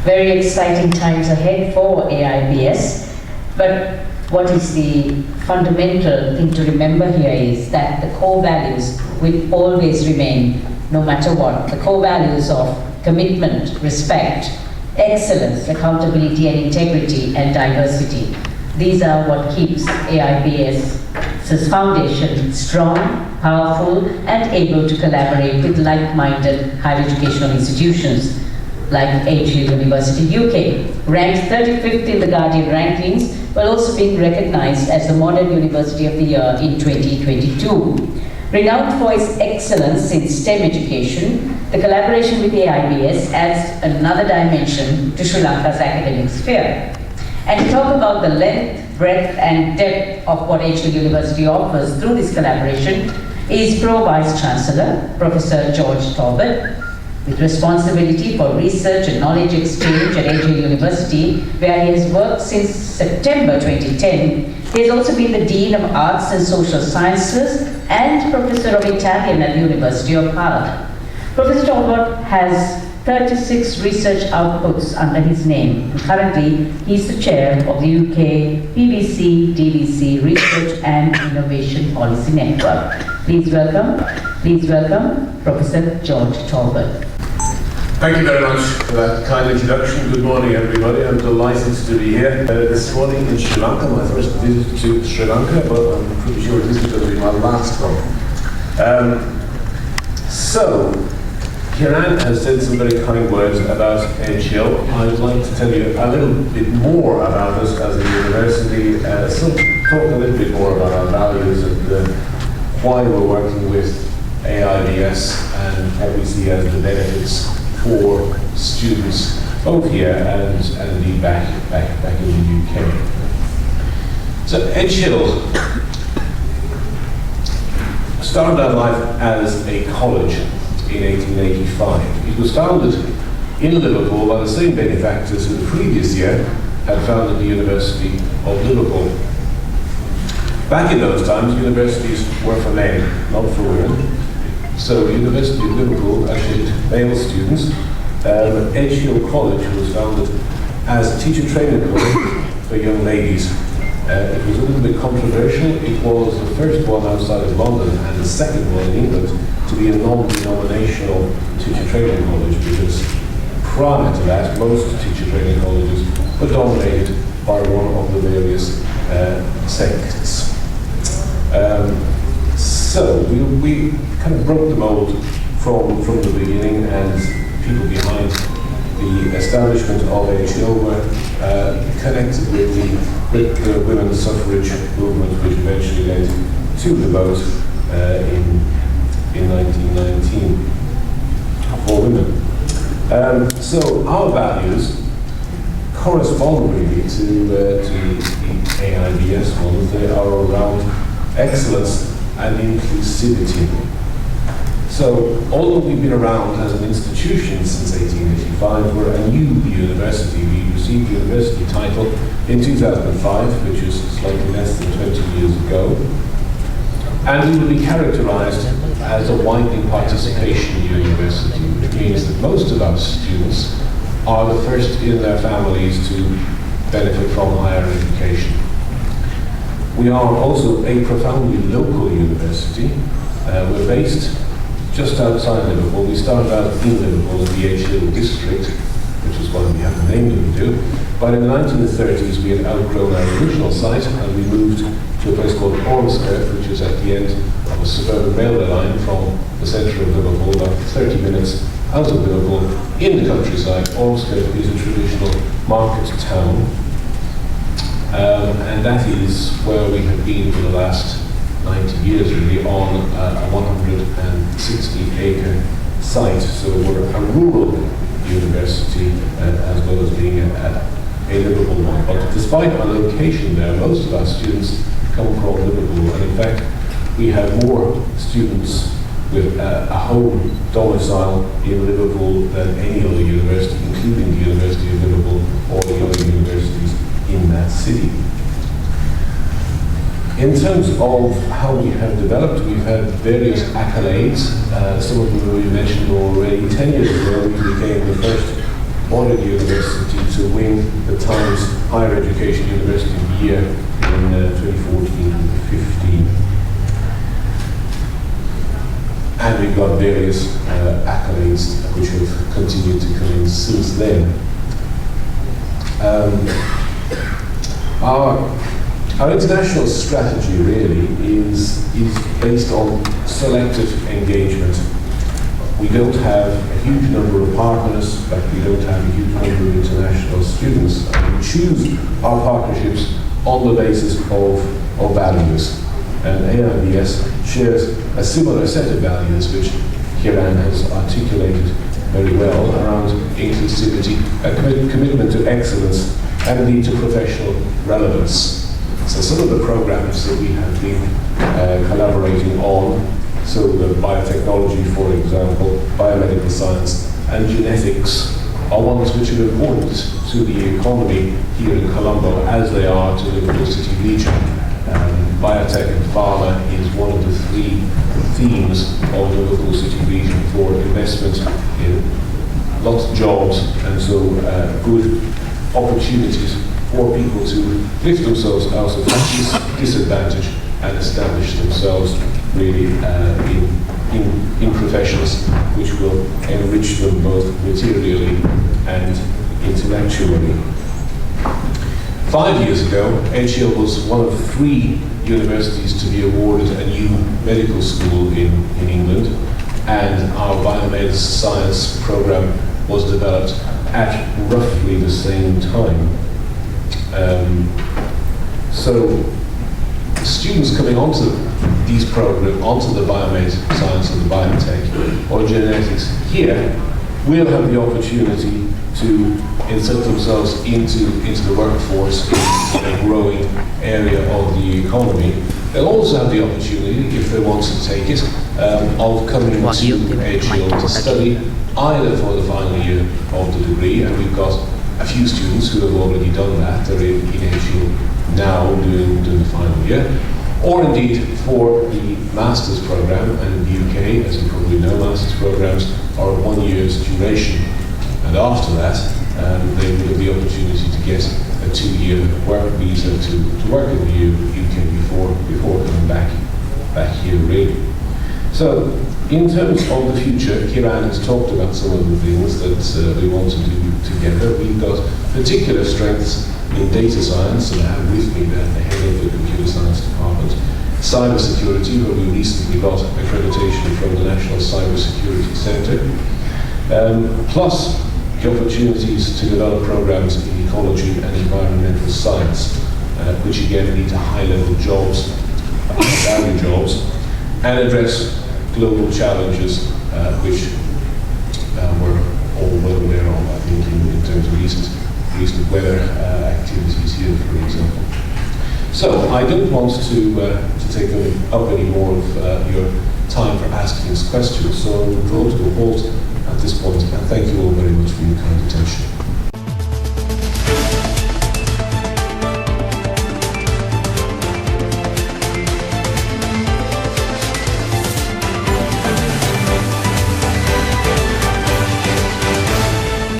Very exciting times ahead for AIBS, but what is the fundamental thing to remember here is that the core values will always remain, no matter what. The core values of commitment, respect, excellence, accountability and integrity and diversity. These are what keeps AIBS's foundation strong, powerful and able to collaborate with like-minded higher educational institutions like Edgehill University UK, ranked 35th in the Guardian rankings, while also being recognized as the Modern University of the Year in 2022. Renowned for its excellence in STEM education, the collaboration with AIBS adds another dimension to Sri Lanka's academic sphere. And to talk about the length, breadth and depth of what Edgehill University offers through this collaboration is Pro Vice Chancellor, Professor George Talbot, with responsibility for research and knowledge exchange at Edgehill University, where he has worked since September 2010. He has also been the Dean of Arts and Social Sciences and Professor of Italian at the University of Hull. Professor Talbot has 36 research outputs under his name. And currently, he is the chair of the UK PVC DVC Research and Innovation Policy Network. Please welcome Professor George Talbot. Thank you very much for that kind introduction. Good morning, everybody. I'm delighted to be here this morning in Sri Lanka, my first visit to Sri Lanka, but I'm pretty sure this is going to be my last one. So, Kiran has said some very kind words about Edgehill. I would like to tell you a little bit more about us as a university, talk a little bit more about our values and why we're working with AIBS and what we see as the benefits for students both here and indeed back in the UK. So Edgehill started out life as a college in 1885. It was founded in Liverpool by the same benefactors who the previous year had founded the University of Liverpool. Back in those times, universities were for men, not for women. So the University of Liverpool actually had male students. Edgehill College was founded as a teacher training college for young ladies. It was a little bit controversial. It was the first one outside of London and the second one in England to be a non-denominational teacher training college, because prior to that, most teacher training colleges were dominated by one of the various sects. So we kind of broke the mold from the beginning, and people behind the establishment of Edgehill were connected with the women's suffrage movement, which eventually led to the vote in 1919 for women. So our values correspond really to the AIBS ones. They are around excellence and inclusivity. So, although we've been around as an institution since 1885, we're a new university. We received the university title in 2005, which is slightly less than 20 years ago. And we will be characterized as a widening participation university, which means that most of our students are the first in their families to benefit from higher education. We are also a profoundly local university. We're based just outside Liverpool. We started out in Liverpool in the Edgehill district, which is why we have the name that we do. But in the 1930s, we had outgrown our original site and we moved to a place called Ormskirk, which is at the end of a suburban railway line from the centre of Liverpool, about 30 minutes out of Liverpool, in the countryside. Ormskirk is a traditional market town. And that is where we have been for the last 90 years really, on a 160-acre site. So we're a rural university as well as being a Liverpool one. But despite our location there, most of our students come from Liverpool, and in fact we have more students with a home domicile in Liverpool than any other university, including the University of Liverpool or the other universities in that city. In terms of how we have developed, we've had various accolades. Some of them we mentioned already. 10 years ago, we became the first wanted the university to win the Times Higher Education University of the Year in 2014-15. And we've got various accolades which have continued to come in since then. Our international strategy really is based on selective engagement. We don't have a huge number of partners, but we don't have a huge number of international students. And we choose our partnerships on the basis of values. And AIBS shares a similar set of values which Kieran has articulated very well around inclusivity, a commitment to excellence, and indeed to professional relevance. So some of the programs that we have been collaborating on, so the biotechnology, for example, biomedical science, and genetics are ones which are important to the economy here in Colombo as they are to the Liverpool City region. Biotech and pharma is one of the three themes of the Liverpool City region for investment in lots of jobs, and so good opportunities for people to lift themselves out of disadvantage and establish themselves really in professions which will enrich them both materially and intellectually. 5 years ago, HL was one of 3 universities to be awarded a new medical school in England, and our biomed science program was developed at roughly the same time. So students coming onto these programs, onto the biomed science and the biotech or genetics here, will have the opportunity to insert themselves into the workforce in a growing area of the economy. They'll also have the opportunity, if they want to take it, of coming to HL to study either for the final year of the degree, and we've got a few students who have already done that. They're in HL now doing the final year, or indeed for the master's program. And in the UK, as you probably know, master's programs are 1 year's duration, and after that they will have the opportunity to get a 2-year work visa to work in the UK before coming back here really. So in terms of the future, Kieran has talked about some of the things that we want to do together. We've got particular strengths in data science, and I have with me the head of the computer science department. Cyber security, where we recently got accreditation from the National Cyber Security Centre. Plus the opportunities to develop programs in ecology and environmental science, which again lead to high-level jobs, value jobs, and address global challenges, which we're all well aware of, I think, in terms of recent weather activities here, for example. So I don't want to take up any more of your time for asking us questions, so I will draw to a halt at this point, and thank you all very much for your kind attention.